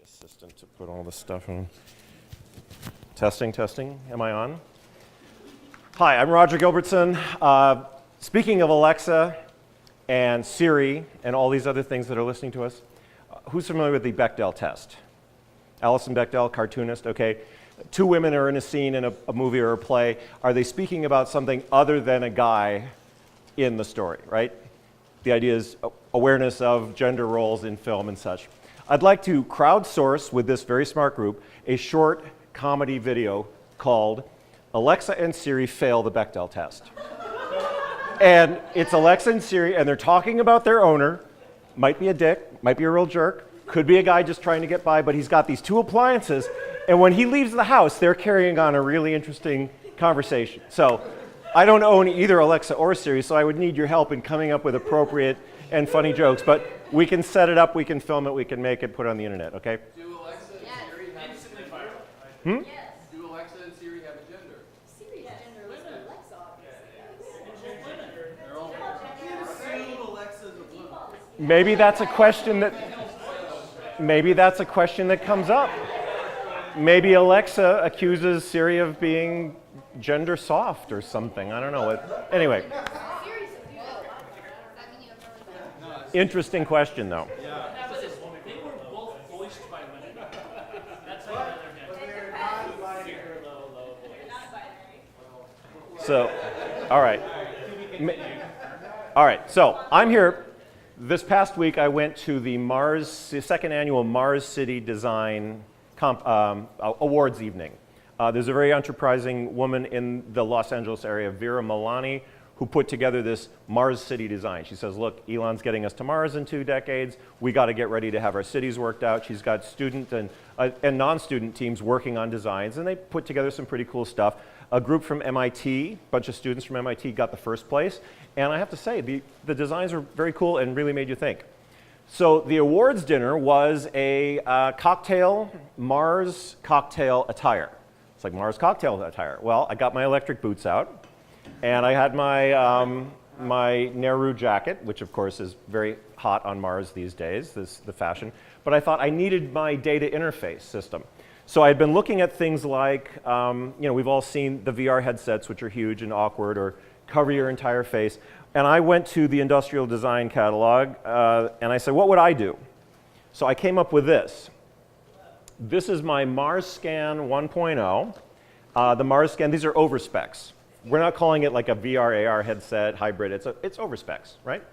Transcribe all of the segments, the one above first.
assistant to put all this stuff in. Testing. Am I on? Hi, I'm Roger Gilbertson. Speaking of Alexa and Siri and all these other things that are listening to us, who's familiar with the Bechdel test? Alison Bechdel, cartoonist, okay. Two women are in a scene in a movie or a play. Are they speaking about something other than a guy in the story, right? The idea is awareness of gender roles in film and such. I'd like to crowdsource with this very smart group a short comedy video called Alexa and Siri Fail the Bechdel Test. And it's Alexa and Siri, and they're talking about their owner. Might be a dick, might be a real jerk, could be a guy just trying to get by, but he's got these two appliances, and when he leaves the house, they're carrying on a really interesting conversation. So I don't own either Alexa or Siri, so I would need your help in coming up with appropriate and funny jokes, but we can set it up, we can film it, we can make it, put it on the internet, okay? Do Alexa and Siri have instantly viral? Hmm? Yes. Do Alexa and Siri have a gender? Siri's genderless, but Alexa obviously does. They're all assume Alexa's a woman. Maybe that's a question that comes up. Maybe Alexa accuses Siri of being gender soft or something. I don't know. Anyway. Interesting question, though. They were both voiced by women. That's how They're non-binary. So, all right. All right, so I'm here. This past week, I went to the second annual Mars City Design Awards evening. There's a very enterprising woman in the Los Angeles area, Vera Milani, who put together this Mars City design. She says, look, Elon's getting us to Mars in 2 decades. We got to get ready to have our cities worked out. She's got student and non-student teams working on designs, and they put together some pretty cool stuff. A group from MIT, a bunch of students from MIT got the first place. And I have to say, the designs were very cool and really made you think. So the awards dinner was a Mars cocktail attire. It's like Mars cocktail attire. Well, I got my electric boots out, and I had my, my Nehru jacket, which of course is very hot on Mars these days, the fashion. But I thought I needed my data interface system. So I had been looking at things like, we've all seen the VR headsets, which are huge and awkward, or cover your entire face. And I went to the industrial design catalog, and I said, what would I do? So I came up with this. This is my MarsScan 1.0. The MarsScan, these are over specs. We're not calling it like a VR, AR headset, hybrid. It's over specs, right?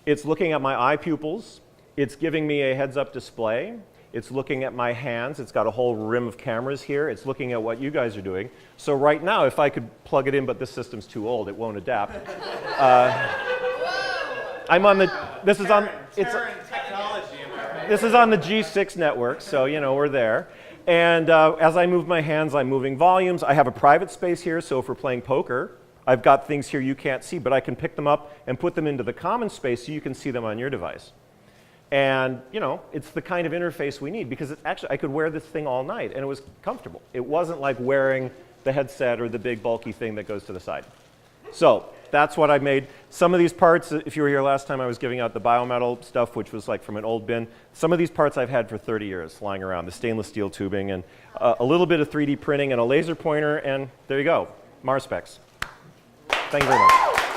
It's looking at my eye pupils. It's giving me a heads-up display. It's looking at my hands. It's got a whole rim of cameras here. It's looking at what you guys are doing. So right now, if I could plug it in, but this system's too old, it won't adapt. I'm on the, this is on, it's, Technology, am I right? this is on the G6 network, so we're there. And as I move my hands, I'm moving volumes. I have a private space here, so if we're playing poker, I've got things here you can't see, but I can pick them up and put them into the common space so you can see them on your device. And, it's the kind of interface we need, because it's actually, I could wear this thing all night, and it was comfortable. It wasn't like wearing the headset or the big bulky thing that goes to the side. So that's what I made. Some of these parts, if you were here last time, I was giving out the biometal stuff, which was like from an old bin. Some of these parts I've had for 30 years lying around, the stainless steel tubing, and a little bit of 3D printing, and a laser pointer, and there you go, Mars specs. Thank you very much.